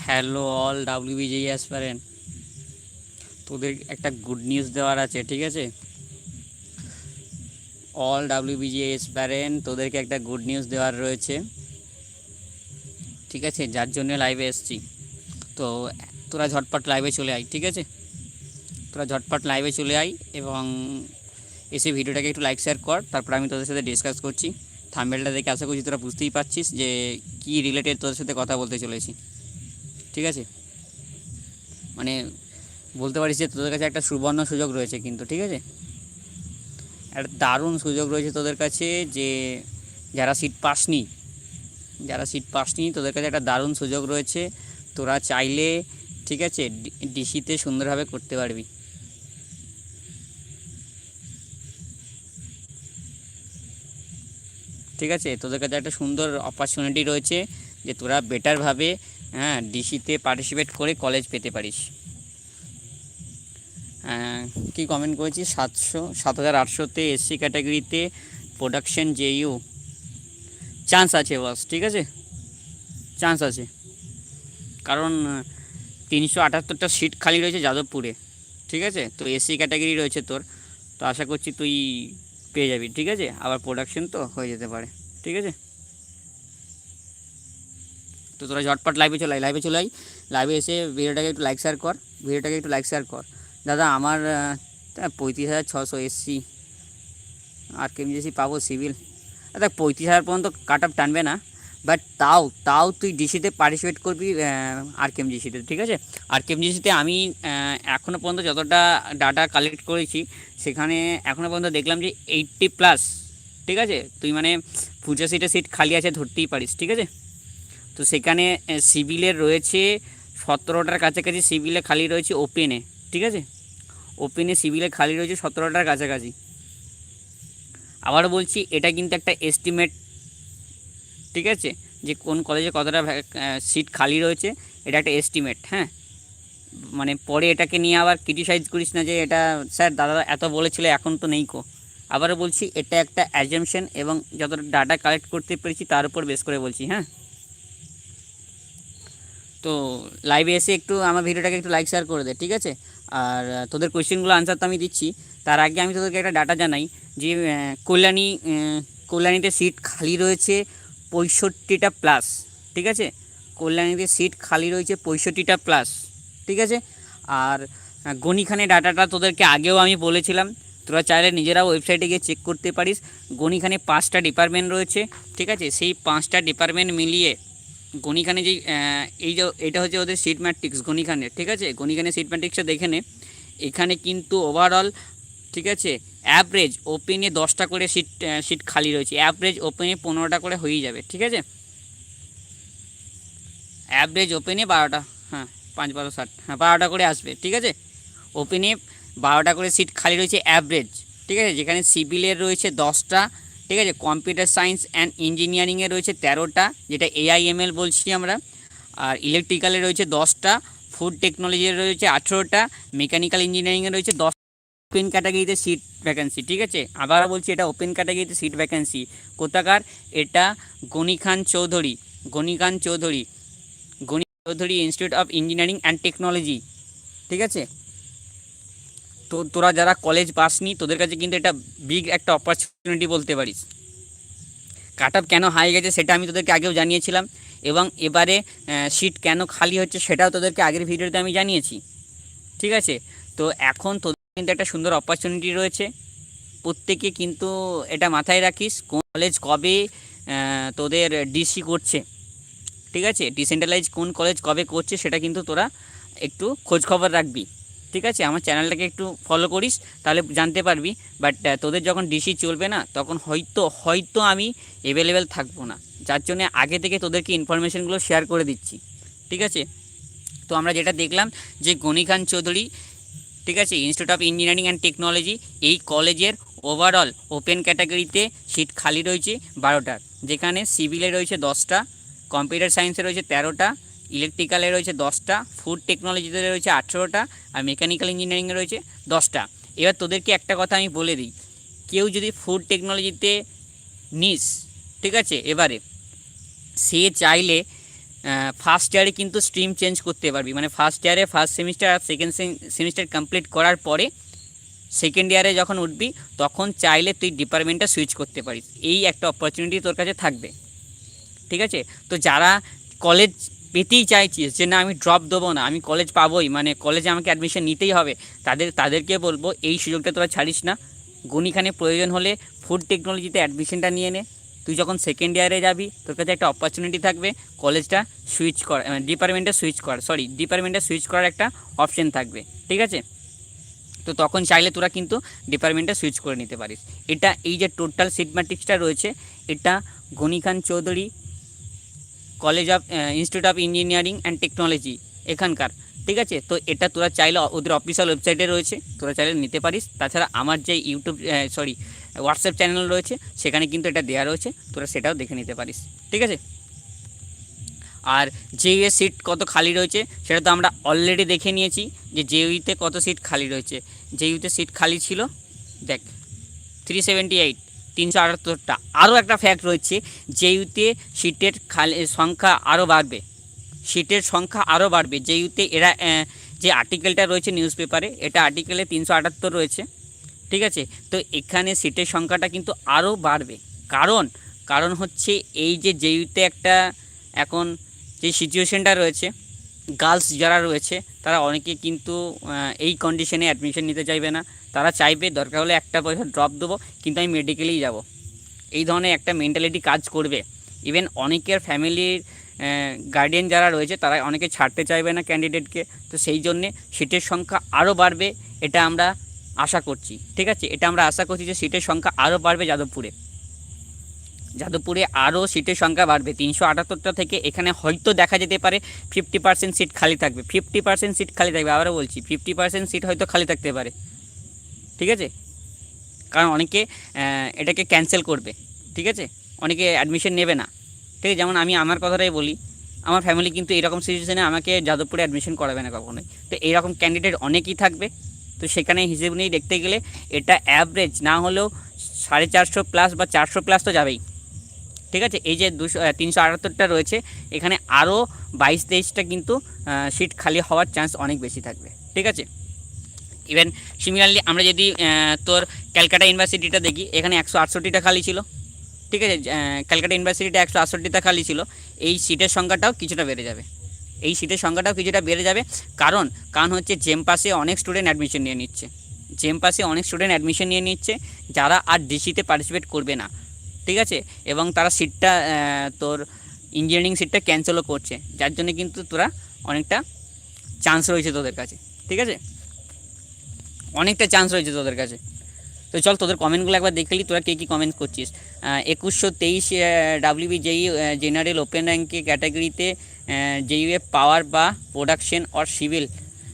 Hello all WBJEE aspirant, তোদের একটা good news দেওয়ার আছে। ঠিক আছে, অল ডাব্লিউবিজেই অ্যাসপারেন্ট, তোদেরকে একটা গুড নিউজ দেওয়ার রয়েছে। ঠিক আছে, যার জন্য লাইভে এসছি। তো তোরা ঝটপট লাইভে চলে আয়। ঠিক আছে, তোরা ঝটপট লাইভে চলে আয় এবং এসে ভিডিওটাকে একটু লাইক শেয়ার কর। তারপর আমি তোদের সাথে ডিসকাস করছি। থাম্বনেলটা দেখে আশা করছি তোরা বুঝতেই পারছিস যে কী রিলেটেড তোদের সাথে কথা বলতে চলেছি। ঠিক আছে, মানে বলতে পারিস যে তোদের কাছে একটা সুবর্ণ সুযোগ রয়েছে কিন্তু। ঠিক আছে, একটা দারুণ সুযোগ রয়েছে তোদের কাছে, যে যারা সিট পাসনি তোদের কাছে একটা দারুণ সুযোগ রয়েছে। তোরা চাইলে ঠিক আছে ডিসিতে সুন্দরভাবে করতে পারবি। ঠিক আছে, তোদের কাছে একটা সুন্দর অপরচুনিটি রয়েছে যে তোরা বেটারভাবে ডিসিতে পার্টিসিপেট করে কলেজ পেতে পারিস। কি কমেন্ট করেছি, 7,800-তে এসসি ক্যাটাগরিতে প্রোডাকশন জেইউ চান্স আছে বস। ঠিক আছে, চান্স আছে, কারণ 378টা সিট খালি রয়েছে যাদবপুরে। ঠিক আছে, তো এসসি ক্যাটাগরি রয়েছে তোর, তো আশা করছি তুই পেয়ে যাবি। ঠিক আছে, আবার প্রোডাকশন তো হয়ে যেতে পারে। ঠিক আছে, তো তোরা ঝটপট লাইভে চলে আয়। লাইভে এসে ভিডিওটাকে একটু লাইক শেয়ার কর। দাদা আমার 35,600 এসসি আর কেমজিসি পাবো সিভিল। দেখ 35,000 পর্যন্ত কাট আপ টানবে না, বাট তাও তুই ডিসিতে পার্টিসিপেট করবি আর কেমজিসিতে। ঠিক আছে, আর কেমজিসিতে আমি এখনও পর্যন্ত যতটা ডাটা কালেক্ট করেছি সেখানে এখনও পর্যন্ত দেখলাম যে 80+। ঠিক আছে, তুই মানে 85টা সিট খালি আছে ধরতেই পারিস। ঠিক আছে, তো সেখানে সিভিলের রয়েছে 17টার কাছাকাছি, সিভিলে খালি রয়েছে ওপেনে। ঠিক আছে, ওপেনে সিভিলে খালি রয়েছে 17টার কাছাকাছি। আবারও বলছি, এটা কিন্তু একটা এস্টিমেট। ঠিক আছে, যে কোন কলেজে কতটা সিট খালি রয়েছে এটা একটা এস্টিমেট। হ্যাঁ, মানে পরে এটাকে নিয়ে আবার ক্রিটিসাইজ করিস না যে এটা স্যার দাদা এত বলেছিল এখন তো নেই কো। আবারও বলছি, এটা একটা অ্যাজাম্পশন এবং যতটা ডাটা কালেক্ট করতে পেরেছি তার উপর বেস করে বলছি। হ্যাঁ, তো লাইভে এসে একটু আমার ভিডিওটাকে একটু লাইক শেয়ার করে দে। ঠিক আছে, আর তোদের কোয়েশ্চেনগুলো আনসার তো আমি দিচ্ছি, তার আগে আমি তোদেরকে একটা ডাটা জানাই যে কল্যাণীতে সিট খালি রয়েছে 65টা প্লাস। ঠিক আছে, কল্যাণীতে সিট খালি রয়েছে 65টা প্লাস। ঠিক আছে, আর গণিখানে ডাটাটা তোদেরকে আগেও আমি বলেছিলাম, তোরা চাইলে নিজেরাও ওয়েবসাইটে গিয়ে চেক করতে পারিস। গণিখানে 5টা ডিপার্টমেন্ট রয়েছে। ঠিক আছে, সেই 5টা ডিপার্টমেন্ট মিলিয়ে গণিখানে যেই এটা হচ্ছে ওদের সিট ম্যাট্রিক্স গণিখানের। ঠিক আছে, গণিখানের সিট ম্যাট্রিক্সটা দেখে নে। এখানে কিন্তু ওভারঅল ঠিক আছে অ্যাভারেজ ওপেনে 10টা করে সিট খালি রয়েছে, অ্যাভারেজ ওপেনে 15টা করে হয়েই যাবে। ঠিক আছে, অ্যাভারেজ ওপেনে 12টা, হ্যাঁ 5 12 60, হ্যাঁ 12টা করে আসবে। ঠিক আছে, ওপেনে 12টা করে সিট খালি রয়েছে অ্যাভারেজ। ঠিক আছে, যেখানে সিভিলের রয়েছে 10টা। ঠিক আছে, কম্পিউটার সায়েন্স অ্যান্ড ইঞ্জিনিয়ারিংয়ে রয়েছে 13টা, যেটা AIML বলছি আমরা। আর ইলেকট্রিক্যালে রয়েছে 10টা, ফুড টেকনোলজির রয়েছে 18টা, মেকানিক্যাল ইঞ্জিনিয়ারিংয়ে রয়েছে 10। ওপেন ক্যাটাগরিতে সিট ভ্যাকেন্সি। ঠিক আছে, আবার বলছি এটা ওপেন ক্যাটাগরিতে সিট ভ্যাকেন্সি। কোথাকার এটা? Ghani Khan Chowdhury institute of engineering and technology. ঠিক আছে, তো তোরা যারা কলেজ পাসনি তোদের কাছে কিন্তু এটা বিগ একটা অপরচুনিটি বলতে পারিস। কাট অফ কেন হাই গেছে সেটা আমি তোদেরকে আগেও জানিয়েছিলাম, এবং এবারে সিট কেন খালি হচ্ছে সেটাও তোদেরকে আগের ভিডিওতে আমি জানিয়েছি। ঠিক আছে, তো এখন তোদের কিন্তু একটা সুন্দর অপরচুনিটি রয়েছে। প্রত্যেকে কিন্তু এটা মাথায় রাখিস, কোন কলেজ কবে তোদের ডিসি করছে। ঠিক আছে, ডিসেন্ট্রালাইজ কোন কলেজ কবে করছে সেটা কিন্তু তোরা একটু খোঁজ খবর রাখবি। ঠিক আছে, আমার চ্যানেলটাকে একটু ফলো করিস, তাহলে জানতে পারবি। বাট তোদের যখন ডিসি চলবে না তখন হয়তো আমি অ্যাভেলেবেল থাকবো না, যার জন্য আগে থেকে তোদেরকে ইনফরমেশানগুলো শেয়ার করে দিচ্ছি। ঠিক আছে, তো আমরা যেটা দেখলাম যে গণিখান চৌধুরী ঠিক আছে institute of engineering and technology, এই কলেজের ওভারঅল ওপেন ক্যাটাগরিতে সিট খালি রয়েছে 12টার, যেখানে সিভিলে রয়েছে 10টা, কম্পিউটার সায়েন্সে রয়েছে 13টা, ইলেকট্রিক্যালে রয়েছে 10টা, ফুড টেকনোলজিতে রয়েছে 18টা, আর মেকানিক্যাল ইঞ্জিনিয়ারিংয়ে রয়েছে 10টা। এবার তোদেরকে একটা কথা আমি বলে দিই, কেউ যদি ফুড টেকনোলজিতে নিস, ঠিক আছে, এবারে সে চাইলে ফার্স্ট ইয়ারে কিন্তু স্ট্রিম চেঞ্জ করতে পারবি, মানে ফার্স্ট ইয়ারে ফার্স্ট সেমিস্টার আর সেকেন্ড সেমিস্টার কমপ্লিট করার পরে সেকেন্ড ইয়ারে যখন উঠবি তখন চাইলে তুই ডিপার্টমেন্টটা সুইচ করতে পারিস, এই একটা অপরচুনিটি তোর কাছে থাকবে। ঠিক আছে, তো যারা কলেজ পেতেই চাইছিস যে না আমি ড্রপ দেবো না, আমি কলেজ পাবোই, মানে কলেজে আমাকে অ্যাডমিশন নিতেই হবে, তাদেরকে বলবো এই সুযোগটা তোরা ছাড়িস না। গণিখানে প্রয়োজন হলে ফুড টেকনোলজিতে অ্যাডমিশনটা নিয়ে নে। তুই যখন সেকেন্ড ইয়ারে যাবি তোর কাছে একটা অপরচুনিটি থাকবে কলেজটা সুইচ করা, ডিপার্টমেন্টে সুইচ করার একটা অপশন থাকবে। ঠিক আছে, তো তখন চাইলে তোরা কিন্তু ডিপার্টমেন্টে সুইচ করে নিতে পারিস। এটা এই যে টোটাল সিট ম্যাট্রিক্সটা রয়েছে, এটা Ghani Khan Chowdhury college of institute of engineering and technology এখানকার। ঠিক আছে, তো এটা তোরা চাইলে ওদের অফিসিয়াল ওয়েবসাইটে রয়েছে, তোরা চাইলে নিতে পারিস। তাছাড়া আমার যে হোয়াটসঅ্যাপ চ্যানেল রয়েছে সেখানে কিন্তু এটা দেওয়া রয়েছে, তোরা সেটাও দেখে নিতে পারিস। ঠিক আছে, আর জেইউতে সিট কত খালি রয়েছে সেটা তো আমরা অলরেডি দেখে নিয়েছি যে জেইউতে কত সিট খালি রয়েছে। জেইউতে সিট খালি ছিল দেখ 378, 378টা। আরও একটা ফ্যাক্ট রয়েছে, জেইউতে সিটের সংখ্যা আরও বাড়বে, জেইউতে এরা যে আর্টিকেলটা রয়েছে নিউজ পেপারে, এটা আর্টিকেলে 378 রয়েছে। ঠিক আছে, তো এখানে সিটের সংখ্যাটা কিন্তু আরও বাড়বে, কারণ হচ্ছে এই যে জেইউতে একটা এখন যে সিচুয়েশনটা রয়েছে, গার্লস যারা রয়েছে তারা অনেকে কিন্তু এই কন্ডিশনে অ্যাডমিশন নিতে চাইবে না, তারা চাইবে দরকার হলে একটা পয়সা ড্রপ দেবো কিন্তু আমি মেডিকেলেই যাব, এই ধরনের একটা মেন্টালিটি কাজ করবে। ইভেন অনেকের ফ্যামিলির গার্ডিয়ান যারা রয়েছে তারা অনেকে ছাড়তে চাইবে না ক্যান্ডিডেটকে, তো সেই জন্যে সিটের সংখ্যা আরও বাড়বে, এটা আমরা আশা করছি। ঠিক আছে, এটা আমরা আশা করছি যে সিটের সংখ্যা আরও বাড়বে যাদবপুরে আরও সিটের সংখ্যা বাড়বে। 378টা থেকে এখানে হয়তো দেখা যেতে পারে 50% সিট খালি থাকবে, 50% সিট খালি থাকবে, আবারও বলছি 50% সিট হয়তো খালি থাকতে পারে। ঠিক আছে, কারণ অনেকে এটাকে ক্যান্সেল করবে। ঠিক আছে, অনেকে অ্যাডমিশন নেবে না। ঠিক আছে, যেমন আমি আমার কথাটাই বলি, আমার ফ্যামিলি কিন্তু এরকম সিচুয়েশনে আমাকে যাদবপুরে অ্যাডমিশন করাবে না কখনোই, তো এইরকম ক্যান্ডিডেট অনেকই থাকবে। তো সেখানে হিসেব নিয়ে দেখতে গেলে এটা অ্যাভারেজ না হলেও 450+ বা 400+ তো যাবেই। ঠিক আছে, এই যে 378টা রয়েছে এখানে আরও 22-23টা কিন্তু সিট খালি হওয়ার চান্স অনেক বেশি থাকবে। ঠিক আছে, ইভেন সিমিলারলি আমরা যদি তোর ক্যালকাটা ইউনিভার্সিটিটা দেখি, এখানে 168টা খালি ছিল। ঠিক আছে, ক্যালকাটা ইউনিভার্সিটিটা 168টা খালি ছিল, এই সিটের সংখ্যাটাও কিছুটা বেড়ে যাবে, কারণ হচ্ছে জেমপাসে অনেক স্টুডেন্ট অ্যাডমিশন নিয়ে নিচ্ছে, যারা আর ডিসিতে পার্টিসিপেট করবে না। ঠিক আছে, এবং তারা সিটটা তোর ইঞ্জিনিয়ারিং সিটটা ক্যান্সেলও করছে, যার জন্য কিন্তু তোরা অনেকটা চান্স রয়েছে তোদের কাছে। ঠিক আছে, তো চল তোদের কমেন্টগুলো একবার দেখলি, তোরা কে কী কমেন্ট করছিস। 2123 WB জেই জেনারেল ওপেন র্যাঙ্কে ক্যাটাগরিতে জেইউএ পাওয়ার বা প্রোডাকশন অর সিভিল।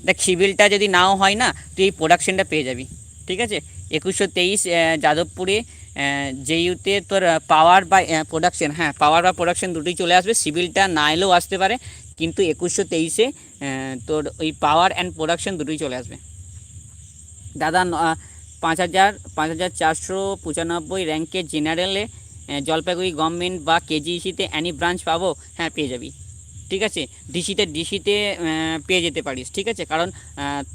দেখ, সিভিলটা যদি নাও হয় না তুই এই প্রোডাকশনটা পেয়ে যাবি। ঠিক আছে, 2123 যাদবপুরে জেইউতে তোর পাওয়ার বা প্রোডাকশন দুটোই চলে আসবে, সিভিলটা না এলেও আসতে পারে, কিন্তু 2123-এ তোর ওই পাওয়ার অ্যান্ড প্রোডাকশন দুটোই চলে আসবে। দাদা 5495 র্যাঙ্কে জেনারেলে জলপাইগুড়ি গভর্নমেন্ট বা কেজিইসিতে অ্যানি ব্রাঞ্চ পাবো? হ্যাঁ, পেয়ে যাবি। ঠিক আছে, ডিসিতে পেয়ে যেতে পারিস। ঠিক আছে, কারণ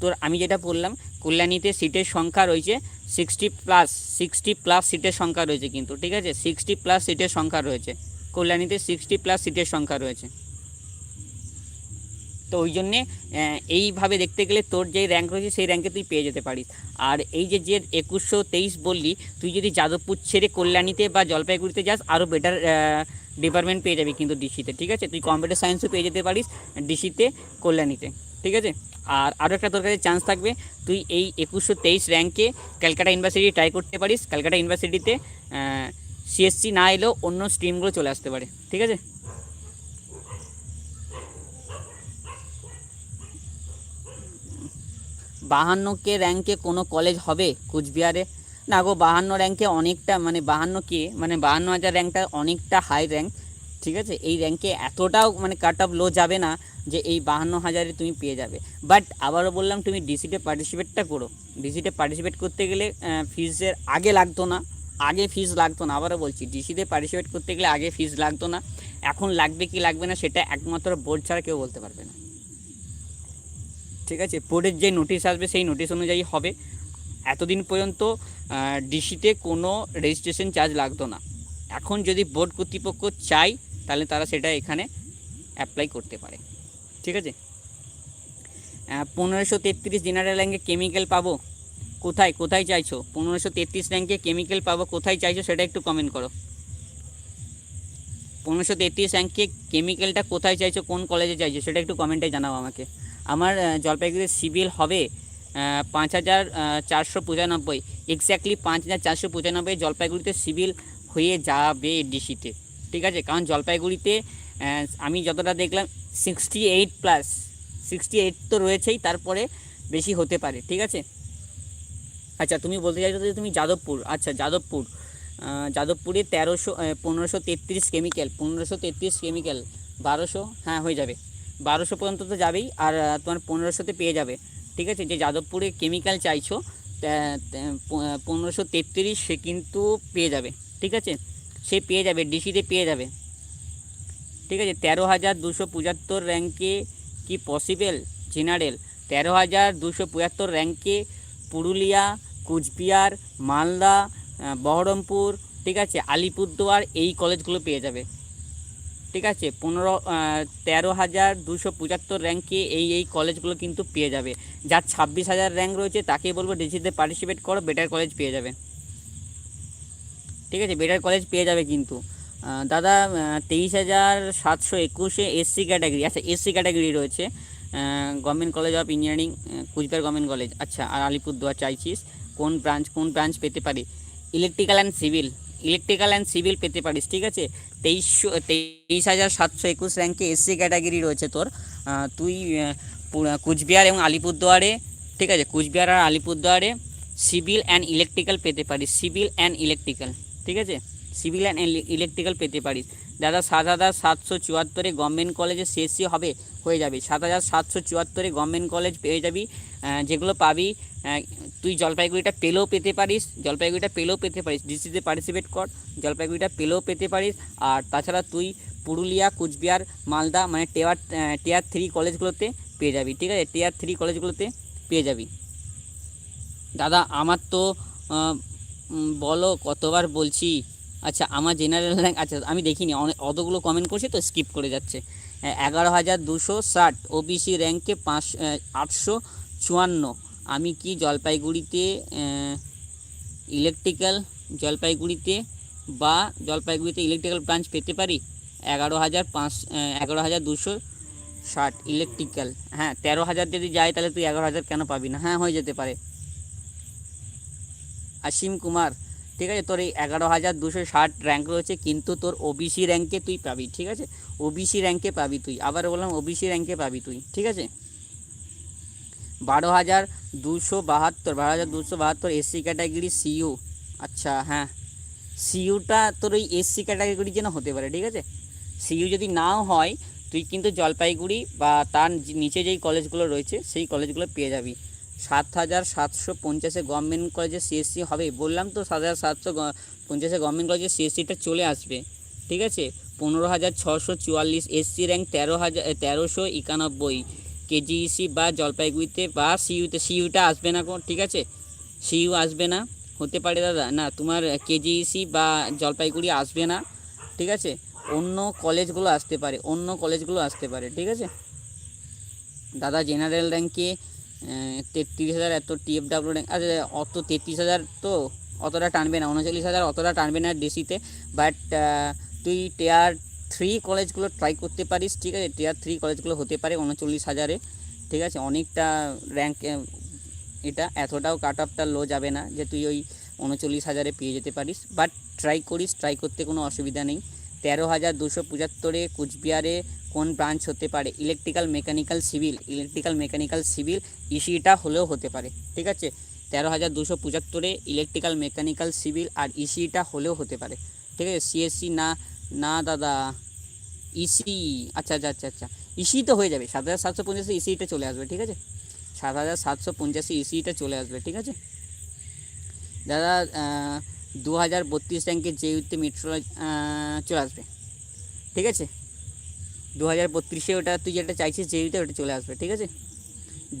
তোর আমি যেটা বললাম কল্যাণীতে সিটের সংখ্যা রয়েছে 60+ সিটের সংখ্যা রয়েছে কিন্তু। ঠিক আছে, 60+ সিটের সংখ্যা রয়েছে কল্যাণীতে, 60+ সিটের সংখ্যা রয়েছে। তো ওই জন্যে এইভাবে দেখতে গেলে তোর যেই র্যাঙ্ক রয়েছে সেই র্যাঙ্কে তুই পেয়ে যেতে পারিস। আর এই যে 2123 বললি, তুই যদি যাদবপুর ছেড়ে কল্যাণীতে বা জলপাইগুড়িতে যাস আরও বেটার ডিপার্টমেন্ট পেয়ে যাবি কিন্তু ডিসিতে। ঠিক আছে, তুই কম্পিউটার সায়েন্সও পেয়ে যেতে পারিস ডিসিতে, কল্যাণীতে। ঠিক আছে, আর আরও একটা তোর কাছে চান্স থাকবে, তুই এই 2123 র্যাঙ্কে ক্যালকাটা ইউনিভার্সিটি ট্রাই করতে পারিস। ক্যালকাটা ইউনিভার্সিটিতে সিএসসি না এলেও অন্য স্ট্রিমগুলো চলে আসতে পারে। ঠিক আছে, 52 র্যাঙ্কে কোনো কলেজ হবে কুচবিহারে? না গো, 52 র্যাঙ্কে অনেকটা, মানে 52,000 র্যাঙ্কটা অনেকটা হাই র্যাঙ্ক। ঠিক আছে, এই র্যাঙ্কে এতটাও মানে কাট অফ লো যাবে না যে এই 52,000-এ তুমি পেয়ে যাবে। বাট আবারও বললাম, তুমি ডিসিতে পার্টিসিপেটটা করো। ডিসিতে পার্টিসিপেট করতে গেলে ফিজের আগে ফিজ লাগতো না, আবারও বলছি ডিসিতে পার্টিসিপেট করতে গেলে আগে ফিজ লাগতো না। এখন লাগবে কি লাগবে না সেটা একমাত্র বোর্ড ছাড়া কেউ বলতে পারবে না। ঠিক আছে, বোর্ডের যে নোটিশ আসবে সেই নোটিশ অনুযায়ী হবে। এতদিন পর্যন্ত ডিসিতে কোনো রেজিস্ট্রেশন চার্জ লাগতো না। এখন যদি বোর্ড কর্তৃপক্ষ চায় তাহলে তারা সেটা এখানে অ্যাপ্লাই করতে পারে। ঠিক আছে, 1533 জেনারেল র্যাঙ্কে কেমিক্যাল পাবো কোথায়, কোথায় চাইছো? 1533 র্যাঙ্কে কেমিক্যাল পাবো কোথায় চাইছো সেটা একটু কমেন্ট করো। 1533 র্যাঙ্কে কেমিক্যালটা কোথায় চাইছো, কোন কলেজে চাইছো সেটা একটু কমেন্টে জানাও আমাকে। আমার জলপাইগুড়ির সিভিল হবে 5495, এক্স্যাক্টলি 5495 জলপাইগুড়িতে সিভিল হয়ে যাবে ডিসিতে। ঠিক আছে, কারণ জলপাইগুড়িতে আমি যতটা দেখলাম 68 তো রয়েছেই, তারপরে বেশি হতে পারে। ঠিক আছে, আচ্ছা তুমি বলতে চাইছো যে তুমি যাদবপুর, আচ্ছা যাদবপুরে 1533 কেমিক্যাল, 1533 কেমিক্যাল 1200, হ্যাঁ হয়ে যাবে, 1200 পর্যন্ত তো যাবেই, আর তোমার 1500তে পেয়ে যাবে। ঠিক আছে, যে যাদবপুরে কেমিক্যাল চাইছো 1533 সে কিন্তু পেয়ে যাবে। ঠিক আছে, সে পেয়ে যাবে, ডিসিতে পেয়ে যাবে। ঠিক আছে, 13,275 র্যাঙ্কে কি পসিবল জেনারেল? 13,275 র্যাঙ্কে পুরুলিয়া, কুচবিহার, মালদা, বহরমপুর, ঠিক আছে, আলিপুরদুয়ার এই কলেজগুলো পেয়ে যাবে। ঠিক আছে, 13,275 র্যাঙ্কে এই কলেজগুলো কিন্তু পেয়ে যাবে। যার 26,000 র্যাঙ্ক রয়েছে তাকে বলবো ডিসিতে পার্টিসিপেট করো, বেটার কলেজ পেয়ে যাবে। ঠিক আছে, বেটার কলেজ পেয়ে যাবে কিন্তু। দাদা 23,721 এসসি ক্যাটাগরি, আচ্ছা এসসি ক্যাটাগরি রয়েছে, government college of engineering Cooch Behar government college, আচ্ছা, আর আলিপুরদুয়ার চাইছিস। কোন ব্রাঞ্চ পেতে পারি? ইলেকট্রিক্যাল অ্যান্ড সিভিল পেতে পারিস। ঠিক আছে, 23,721 র্যাঙ্কে এসসি ক্যাটাগরি রয়েছে তোর। তুই কুচবিহার এবং আলিপুরদুয়ারে, ঠিক আছে, কুচবিহার আর আলিপুরদুয়ারে সিভিল অ্যান্ড ইলেকট্রিক্যাল পেতে পারিস, সিভিল অ্যান্ড ইলেকট্রিক্যাল। ঠিক আছে, সিভিল অ্যান্ড ইলেকট্রিক্যাল পেতে পারিস। দাদা 7,774 গভর্নমেন্ট কলেজে সিএসসি হবে, হয়ে যাবে। 7,774 গভর্নমেন্ট কলেজ পেয়ে যাবি। যেগুলো পাবি তুই জলপাইগুড়িটা পেলেও পেতে পারিস, ডিসিতে পার্টিসিপেট কর, জলপাইগুড়িটা পেলেও পেতে পারিস। আর তাছাড়া তুই পুরুলিয়া, কুচবিহার, মালদা মানে টিয়ার 3 কলেজগুলোতে পেয়ে যাবি। ঠিক আছে, টিয়ার 3 কলেজগুলোতে পেয়ে যাবি। দাদা আমার তো বলো কতবার বলছি। আচ্ছা আমার জেনারেল র্যাঙ্ক, আচ্ছা আমি দেখিনি, অতগুলো কমেন্ট করছে তো স্কিপ করে যাচ্ছে। 11,260 ওবিসি র্যাঙ্কে 854। আমি কি জলপাইগুড়িতে জলপাইগুড়িতে ইলেকট্রিক্যাল ব্রাঞ্চ পেতে পারি? 11,260 ইলেকট্রিক্যাল, হ্যাঁ 13,000 যদি যায় তাহলে তুই 11,000 কেন পাবি না? হ্যাঁ হয়ে যেতে পারে। অসীম কুমার, ঠিক আছে, তোর এই 11,260 র্যাঙ্ক রয়েছে, কিন্তু তোর ওবিসি র্যাঙ্কে তুই পাবি। ঠিক আছে, ওবিসি র্যাঙ্কে পাবি তুই, আবার বললাম ওবিসি র্যাঙ্কে পাবি তুই। ঠিক আছে, 12,272 এসসি ক্যাটাগরি সিইউ, আচ্ছা হ্যাঁ সিইউটা তোর ওই এসসি ক্যাটাগরির জন্য হতে পারে। ঠিক আছে, সিইউ যদি নাও হয় তুই কিন্তু জলপাইগুড়ি বা তার নিচে যেই কলেজগুলো রয়েছে সেই কলেজগুলো পেয়ে যাবি। 7,750 গভর্নমেন্ট কলেজে সিএসসি হবে, বললাম তো 7,750 গভর্নমেন্ট কলেজে সিএসসিটা চলে আসবে। ঠিক আছে, 15,644 এসসি র্যাঙ্ক 13,91 কেজিইসি বা জলপাইগুড়িতে বা সিইউটা আসবে না। ঠিক আছে, সিইউ আসবে না, হতে পারে দাদা, না তোমার কেজিইসি বা জলপাইগুড়ি আসবে না। ঠিক আছে, অন্য কলেজগুলো আসতে পারে। ঠিক আছে দাদা, জেনারেল র্যাঙ্কে 33,000 এত টিএফডাব্লিউ র্যাঙ্ক, আচ্ছা অত 33,000 তো অতটা টানবে না, 39,000 অতটা টানবে না ডিসিতে। বাট তুই টিয়ার 3 কলেজগুলো ট্রাই করতে পারিস। ঠিক আছে, টিয়ার 3 কলেজগুলো হতে পারে 39,000-এ। ঠিক আছে, অনেকটা র্যাঙ্ক, এটা এতটাও কাট অফটা লো যাবে না যে তুই ওই 39,000-এ পেয়ে যেতে পারিস, বাট ট্রাই করতে কোনো অসুবিধা নেই। 13,275 কুচবিহারে কোন ব্রাঞ্চ হতে পারে? ইলেকট্রিক্যাল মেকানিক্যাল সিভিল ইসিটা হলেও হতে পারে। ঠিক আছে, 13,275 ইলেকট্রিক্যাল মেকানিক্যাল সিভিল আর ইসিটা হলেও হতে পারে। ঠিক আছে, সিএসসি না দাদা, ইসি, আচ্ছা ইসি তো হয়ে যাবে, 7,750 ইসিটা চলে আসবে। ঠিক আছে, 7,750 ইসিটা চলে আসবে। ঠিক আছে দাদা, 2032 র্যাঙ্কে জেইউতে মেট্রো চলে আসবে। ঠিক আছে, 2032-এ ওটা তুই যেটা চাইছিস জেইতে ওটা চলে আসবে। ঠিক আছে,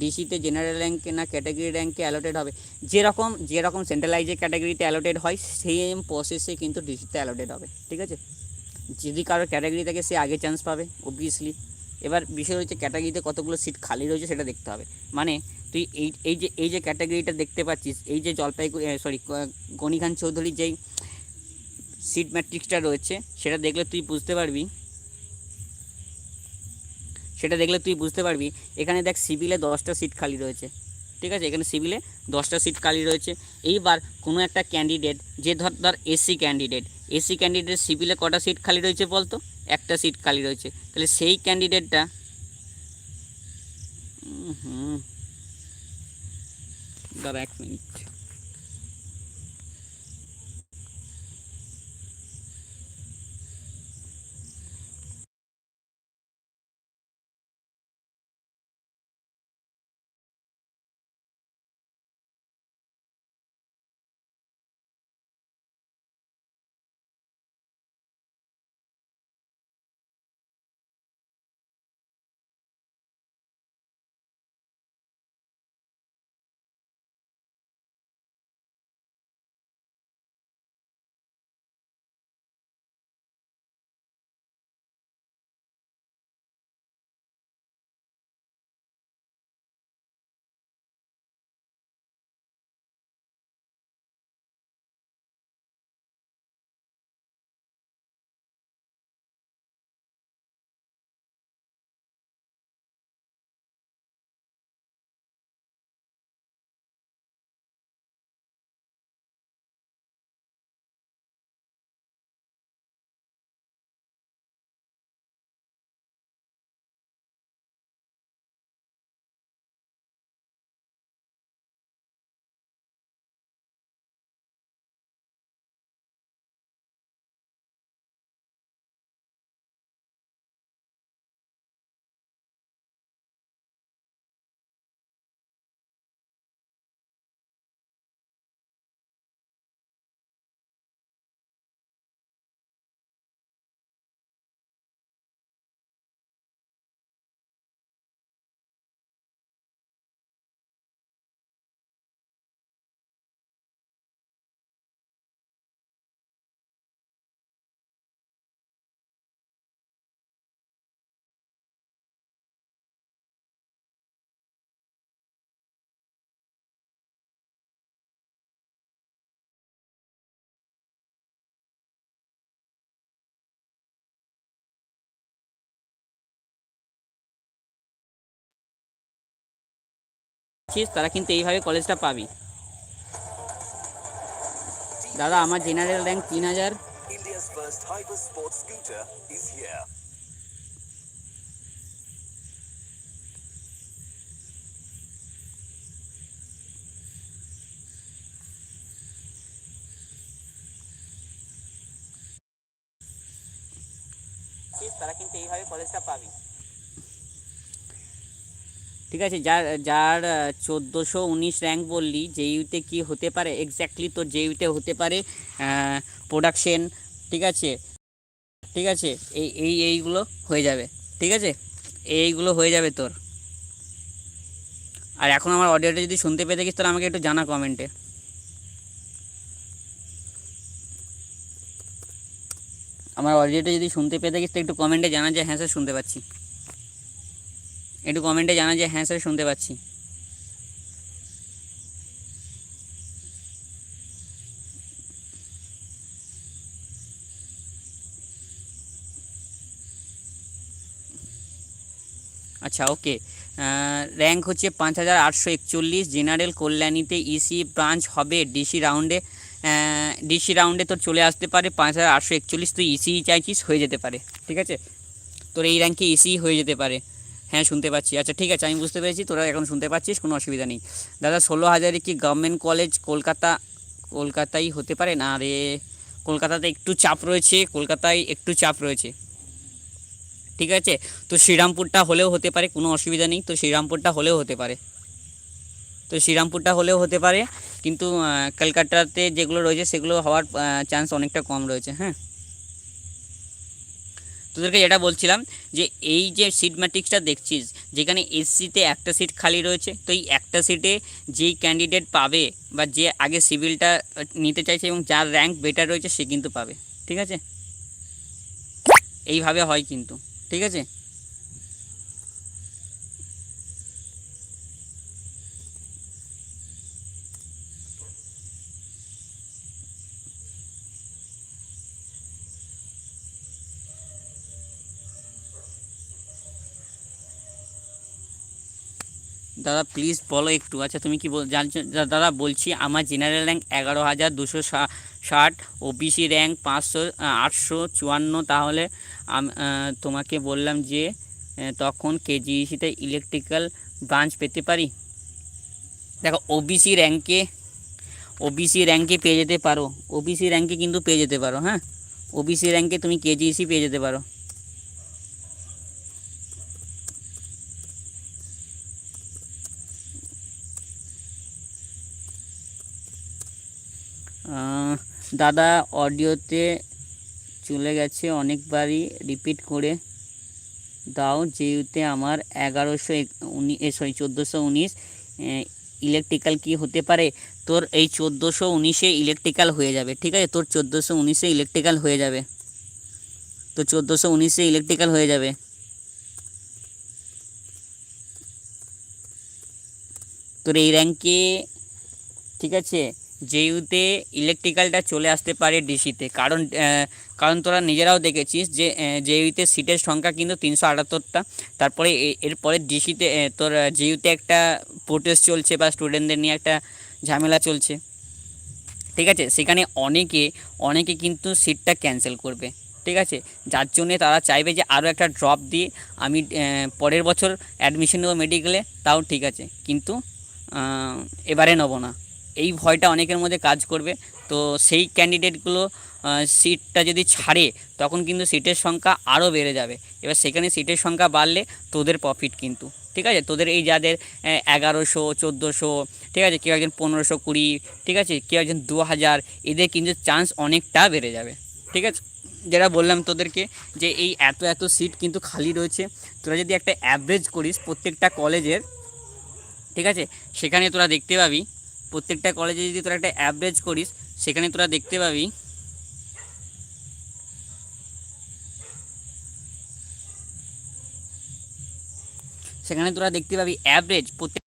ডিসিতে জেনারেল র্যাঙ্কে না ক্যাটাগরি র্যাঙ্কে অ্যালোটেড হবে, যেরকম সেন্ট্রালাইজে ক্যাটাগরিতে অ্যালোটেড হয় সেম প্রসেসে কিন্তু ডিসিতে অ্যালোটেড হবে। ঠিক আছে, যদি কারোর ক্যাটাগরি থাকে সে আগে চান্স পাবে অবভিয়াসলি। এবার বিষয় হচ্ছে ক্যাটাগরিতে কতগুলো সিট খালি রয়েছে সেটা দেখতে হবে। মানে তুই এই যে ক্যাটাগরিটা দেখতে পাচ্ছিস, এই যে জলপাইগুড়ি গনি খান চৌধুরীর যেই সিট ম্যাট্রিক্সটা রয়েছে সেটা দেখলে তুই বুঝতে পারবি। এখানে দেখ সিভিলে 10টা সিট খালি রয়েছে। ঠিক আছে, এখানে সিভিলে 10টা সিট খালি রয়েছে। এইবার কোনো একটা ক্যান্ডিডেট, যে ধর এসি ক্যান্ডিডেট সিভিলে কটা সিট খালি রয়েছে বলতো, একটা সিট খালি রয়েছে। তাহলে সেই ক্যান্ডিডেটটা দাঁড়া 1 মিনিট, তারা কিন্তু এইভাবে কলেজটা পাবি। দাদা আমার জেনারেল র্যাঙ্ক 3000। তারা কিন্তু এইভাবে কলেজটা পাবি। ঠিক আছে, যার যার 1419 র্যাঙ্ক বললি, জেইউতে কি হতে পারে এক্স্যাক্টলি, তোর জেইউতে হতে পারে প্রোডাকশন। ঠিক আছে, ঠিক আছে, এইগুলো হয়ে যাবে। ঠিক আছে, এইগুলো হয়ে যাবে তোর। আর এখন আমার অডিওটা যদি শুনতে পেয়ে থাকিস তাহলে আমাকে একটু জানা কমেন্টে। আমার অডিওটা যদি শুনতে পেয়ে থাকিস তো একটু কমেন্টে জানা যে হ্যাঁ স্যার শুনতে পাচ্ছি, একটু কমেন্টে জানা যে হ্যাঁ স্যার শুনতে পাচ্ছি। আচ্ছা ওকে, র্যাঙ্ক হচ্ছে 5841। জেনারেল কল্যাণীতে ইসি ব্রাঞ্চ হবে ডিসি রাউন্ডে তোর চলে আসতে পারে 5841। তুই ইসি চাইছিস, হয়ে যেতে পারে। ঠিক আছে, তোর এই র্যাঙ্কে ইসি হয়ে যেতে পারে। হ্যাঁ শুনতে পাচ্ছি, আচ্ছা ঠিক আছে, আমি বুঝতে পেরেছি, তোরা এখন শুনতে পাচ্ছিস, কোনো অসুবিধা নেই। দাদা 16,000 কি গভর্নমেন্ট কলেজ কলকাতায় হতে পারে না রে? কলকাতাতে একটু চাপ রয়েছে। ঠিক আছে, তো শ্রীরামপুরটা হলেও হতে পারে, কোনো অসুবিধা নেই। তো শ্রীরামপুরটা হলেও হতে পারে, কিন্তু কলকাতাতে যেগুলো রয়েছে সেগুলো হওয়ার চান্স অনেকটা কম রয়েছে। হ্যাঁ, তোদেরকে যেটা বলছিলাম যে এই যে সিট ম্যাট্রিক্সটা দেখছিস, যেখানে এসসিতে একটা সিট খালি রয়েছে, তো এই একটা সিটে যেই ক্যান্ডিডেট পাবে বা যে আগে সিভিলটা নিতে চাইছে এবং যার র্যাঙ্ক বেটার রয়েছে সে কিন্তু পাবে। ঠিক আছে, এইভাবে হয় কিন্তু। ঠিক আছে, দাদা প্লিজ বলো একটু। আচ্ছা তুমি কি জানছো দাদা? বলছি আমার জেনারেল র্যাঙ্ক 11,260, ওবিসি র্যাঙ্ক 854, তাহলে তোমাকে বললাম যে তখন কেজিইসিতে ইলেকট্রিক্যাল ব্রাঞ্চ পেতে পারি। দেখো ওবিসি র্যাঙ্কে পেয়ে যেতে পারো, ওবিসি র্যাঙ্কে কিন্তু পেয়ে যেতে পারো। হ্যাঁ, ওবিসি র্যাঙ্কে তুমি কেজিইসি পেয়ে যেতে পারো। দাদা অডিওতে চলে গেছে, অনেকবারই রিপিট করে দাও। যেহেতু আমার 1419 ইলেকট্রিক্যাল কি হতে পারে? তোর এই 1419-এ ইলেকট্রিক্যাল হয়ে যাবে। ঠিক আছে, তোর 1419-এ ইলেকট্রিক্যাল হয়ে যাবে, তো 1419-এ ইলেকট্রিক্যাল হয়ে যাবে তোর এই র্যাঙ্কে। ঠিক আছে, জেইউতে ইলেকট্রিক্যালটা চলে আসতে পারে ডিসিতে, কারণ তোরা নিজেরাও দেখেছিস যে জেইউতে সিটের সংখ্যা কিন্তু 378টা। তারপরে এরপরে ডিসিতে তোর জেইউতে একটা প্রোটেস্ট চলছে বা স্টুডেন্টদের নিয়ে একটা ঝামেলা চলছে। ঠিক আছে, সেখানে অনেকে কিন্তু সিটটা ক্যান্সেল করবে। ঠিক আছে, যার জন্যে তারা চাইবে যে আরও একটা ড্রপ দিয়ে আমি পরের বছর অ্যাডমিশন নেবো মেডিকেলে, তাও ঠিক আছে, কিন্তু এবারে নেবো না। এই ভয়টা অনেকের মধ্যে কাজ করবে। তো সেই ক্যান্ডিডেটগুলো সিটটা যদি ছাড়ে তখন কিন্তু সিটের সংখ্যা আরও বেড়ে যাবে। এবার সেখানে সিটের সংখ্যা বাড়লে তোদের প্রফিট কিন্তু। ঠিক আছে, তোদের এই যাদের 1100, 1400, ঠিক আছে, কেউ একজন 1520, ঠিক আছে, কেউ একজন 2000, এদের কিন্তু চান্স অনেকটা বেড়ে যাবে। ঠিক আছে, যেটা বললাম তোদেরকে যে এই এত সিট কিন্তু খালি রয়েছে। তোরা যদি একটা অ্যাভারেজ করিস প্রত্যেকটা কলেজের, ঠিক আছে, সেখানে তোরা দেখতে পাবি, প্রত্যেকটা কলেজে যদি তোরা একটা অ্যাভারেজ করিস সেখানে তোরা দেখতে পাবি, অ্যাভারেজ প্রত্যেক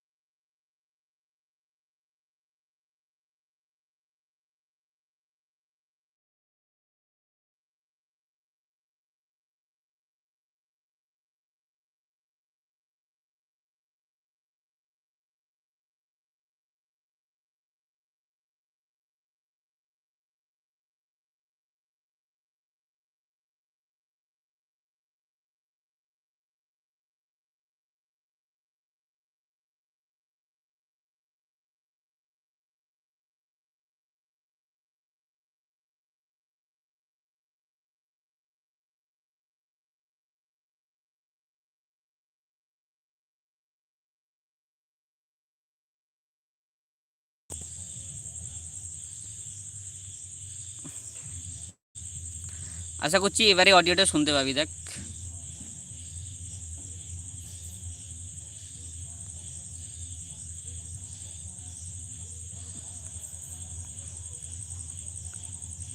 আশা করছি এবারে অডিওটা শুনতে পাবি। দেখ,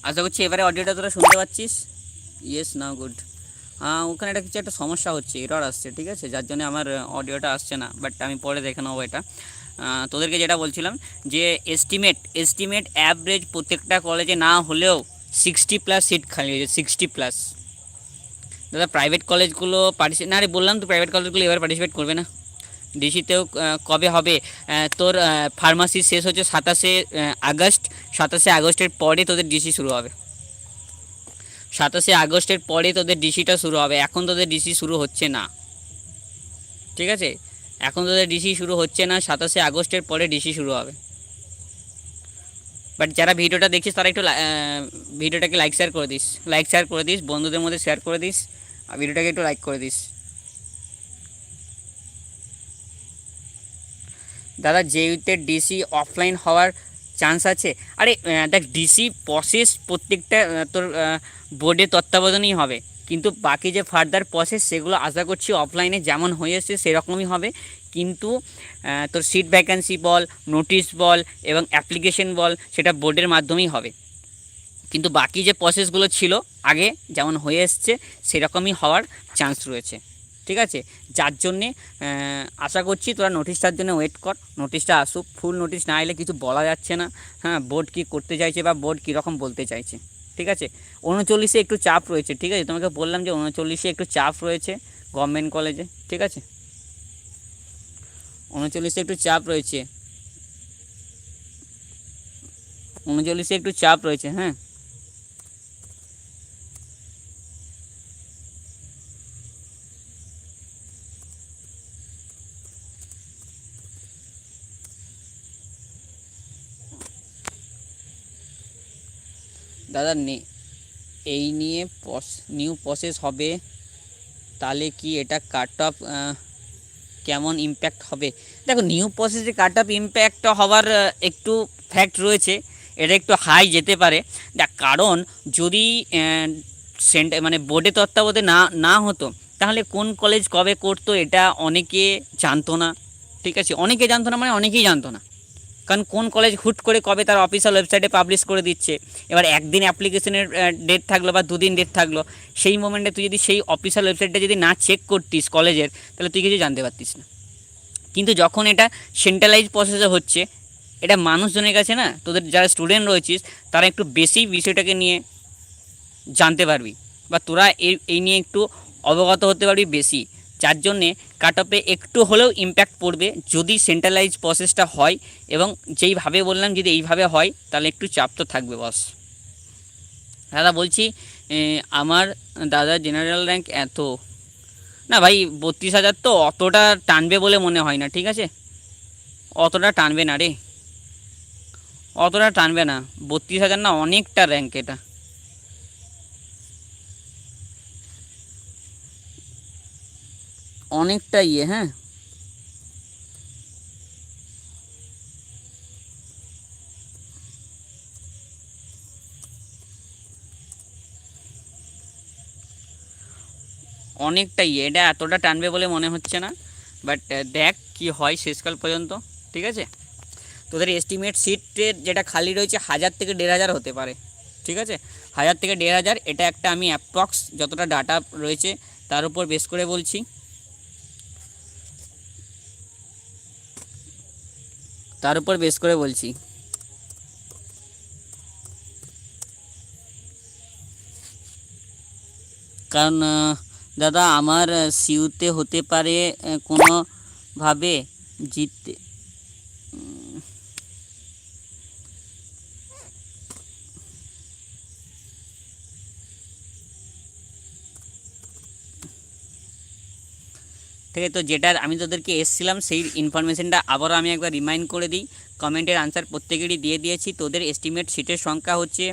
আশা করছি এবারে অডিওটা তোরা শুনতে পাচ্ছিস। ইয়েস, নাও গুড। ওখানে একটা সমস্যা হচ্ছে, এরর আসছে। ঠিক আছে, যার জন্য আমার অডিওটা আসছে না, বাট আমি পরে দেখে নেবো এটা। তোদেরকে যেটা বলছিলাম যে এস্টিমেট অ্যাভারেজ প্রত্যেকটা কলেজে না হলেও 60+ সিট খালি হয়েছে, 60+। দাদা প্রাইভেট কলেজগুলো পার্টিসিপেট না, রে বললাম তো প্রাইভেট কলেজগুলো এবার পার্টিসিপেট করবে না। ডিসিতেও কবে হবে? তোর ফার্মাসি শেষ হচ্ছে 27শে আগস্ট। 27শে আগস্টের পরে তোদের ডিসি শুরু হবে। 27শে আগস্টের পরে তোদের ডিসিটা শুরু হবে, এখন তোদের ডিসি শুরু হচ্ছে না। ঠিক আছে, এখন তোদের ডিসি শুরু হচ্ছে না, 27শে আগস্টের পরে ডিসি শুরু হবে। বাট যারা ভিডিওটা দেখছিস তারা একটু ভিডিওটাকে লাইক শেয়ার করে দিস, বন্ধুদের মধ্যে শেয়ার করে দিস, আর ভিডিওটাকে একটু লাইক করে দিস। দাদা জেইউতে ডিসি অফলাইন হওয়ার চান্স আছে। আরে দেখ ডিসি প্রসেস প্রত্যেকটা তোর বোর্ডের তত্ত্বাবধানেই হবে, কিন্তু বাকি যে ফার্দার প্রসেস সেগুলো আশা করছি অফলাইনে যেমন হয়ে এসছে সেরকমই হবে। কিন্তু তোর সিট ভ্যাকান্সি বল, নোটিশ বল এবং অ্যাপ্লিকেশন বল, সেটা বোর্ডের মাধ্যমেই হবে। কিন্তু বাকি যে প্রসেসগুলো ছিল আগে যেমন হয়ে এসছে সেরকমই হওয়ার চান্স রয়েছে, ঠিক আছে। যার জন্যে আশা করছি তোরা নোটিশটার জন্য ওয়েট কর, নোটিশটা আসুক। ফুল নোটিশ না এলে কিছু বলা যাচ্ছে না, হ্যাঁ, বোর্ড কী করতে চাইছে বা বোর্ড কীরকম বলতে চাইছে, ঠিক আছে। 39-এ একটু চাপ রয়েছে, ঠিক আছে, তোমাকে বললাম যে 39-এ একটু চাপ রয়েছে গভর্নমেন্ট কলেজে, ঠিক আছে, 39-এ একটু চাপ রয়েছে, 39-এ একটু চাপ রয়েছে, হ্যাঁ। দাদা এই নিয়ে নিউ প্রসেস হবে, তাহলে কি এটা কাট অফ কেমন ইম্প্যাক্ট হবে? দেখো নিউ প্রসেসে কাট অফ ইম্প্যাক্ট হওয়ার একটু ফ্যাক্ট রয়েছে, এটা একটু হাই যেতে পারে। দেখ কারণ যদি মানে বোর্ডে তত্ত্বাবধানে না না হতো তাহলে কোন কলেজ কবে করতো এটা অনেকে জানতো না, ঠিক আছে, অনেকে জানতো না মানে অনেকেই জানতো না। কারণ কোন কলেজ হুট করে কবে তার অফিসিয়াল ওয়েবসাইটে পাবলিশ করে দিচ্ছে, এবার একদিন অ্যাপ্লিকেশনের ডেট থাকলো বা দুদিন ডেট থাকলো, সেই মোমেন্টে তুই যদি সেই অফিসিয়াল ওয়েবসাইটটা যদি না চেক করতিস কলেজের, তাহলে তুই কিছু জানতে পারতিস না। কিন্তু যখন এটা সেন্ট্রালাইজ প্রসেসে হচ্ছে, এটা মানুষজনের কাছে না, তোদের যারা স্টুডেন্ট রয়েছিস তারা একটু বেশি বিষয়টাকে নিয়ে জানতে পারবি বা তোরা এই নিয়ে একটু অবগত হতে পারবি বেশি, যার জন্যে কাট অফে একটু হলেও ইম্প্যাক্ট পড়বে যদি সেন্ট্রালাইজ প্রসেসটা হয়। এবং যেইভাবে বললাম যদি এইভাবে হয় তাহলে একটু চাপ তো থাকবে বস। দাদা বলছি আমার দাদা জেনারেল র্যাঙ্ক এত না ভাই, 32,000 তো অতটা টানবে বলে মনে হয় না, ঠিক আছে, অতটা টানবে না রে, অতটা টানবে না, 32,000 না অনেকটা র্যাঙ্ক, এটা অনেকটা ইয়ে, হ্যাঁ। অনেকটাই এটা এতটা টানবে বলে মনে হচ্ছে না, বাট দেখ কি হয় শেষকাল পর্যন্ত, ঠিক আছে। তোদের এস্টিমেট সিটের যেটা খালি রয়েছে 1000 থেকে 1500 হতে পারে, ঠিক আছে, 1000 থেকে 1500, এটা একটা আমি অ্যাপ্রক্স যতটা ডাটা রয়েছে তার উপর বেস করে বলছি, তার উপর বেস করে বলছি। কারণ দাদা আমার সিউতে হতে পারে কোনোভাবে জিততে, ঠিক আছে। তো যেটা আমি তোদেরকে এসছিলাম সেই ইনফরমেশনটা আবারও আমি একবার রিমাইন্ড করে দিই, কমেন্টের আনসার প্রত্যেকেরই দিয়ে দিয়েছি। তোদের এস্টিমেট সিটের সংখ্যা হচ্ছে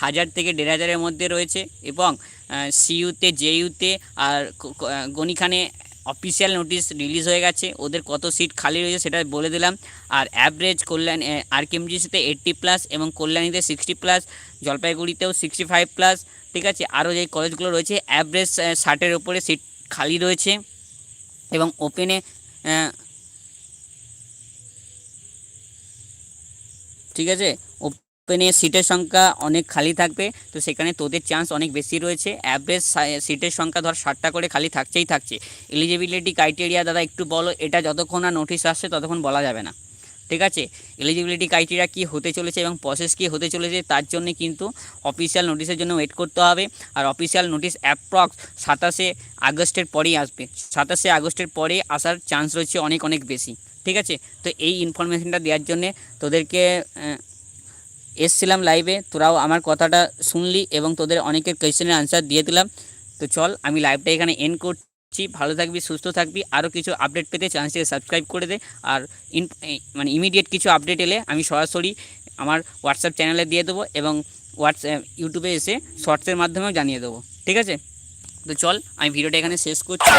1000 থেকে 1500-এর মধ্যে রয়েছে, এবং সিইউতে জেইউতে আর গণিখানে অফিসিয়াল নোটিশ রিলিজ হয়ে গেছে, ওদের কত সিট খালি রয়েছে সেটা বলে দিলাম। আর অ্যাভারেজ কল্যাণ আরকেএমজিসিতে 80+ এবং কল্যাণীতে 60+, জলপাইগুড়িতেও 65+, ঠিক আছে। আরও যেই কলেজগুলো রয়েছে অ্যাভারেজ 60-এর ওপরে সিট খালি রয়েছে, এবং ওপেনে ঠিক আছে, ওপেনে সিটের সংখ্যা অনেক খালি থাকবে, তো সেখানে তোদের চান্স অনেক বেশি রয়েছে। অ্যাভারেজ সিটের সংখ্যা ধর 60টা করে খালি থাকছেই থাকছে। এলিজিবিলিটি ক্রাইটেরিয়া দাদা একটু বলো, এটা যতক্ষণ না নোটিশ আসছে ততক্ষণ বলা যাবে না, ঠিক আছে। এলিজিবিলিটি ক্রাইটেরিয়া কী হতে চলেছে এবং প্রসেস কী হতে চলেছে তার জন্য কিন্তু অফিসিয়াল নোটিশের জন্য ওয়েট করতে হবে। আর অফিসিয়াল নোটিশ অ্যাপ্রক্স 27শে আগস্টের পরেই আসবে, 27শে আগস্টের পরে আসার চান্স রয়েছে অনেক অনেক বেশি, ঠিক আছে। তো এই ইনফরমেশনটা দেওয়ার জন্যে তোদেরকে এসছিলাম লাইভে, তোরাও আমার কথাটা শুনলি এবং তোদের অনেকের কোয়েশ্চেনের আনসার দিয়ে দিলাম। তো চল আমি লাইভটা এখানে এন্ড করছি, ভালো থাকবি, সুস্থ থাকবি, আরও কিছু আপডেট পেতে চ্যানেলটিকে সাবস্ক্রাইব করে দে। আর মানে ইমিডিয়েট কিছু আপডেট এলে আমি সরাসরি আমার হোয়াটসঅ্যাপ চ্যানেলে দিয়ে দেবো এবং ইউটিউবে এসে শর্টসের মাধ্যমেও জানিয়ে দেবো, ঠিক আছে। তো চল আমি ভিডিওটা এখানে শেষ করছি।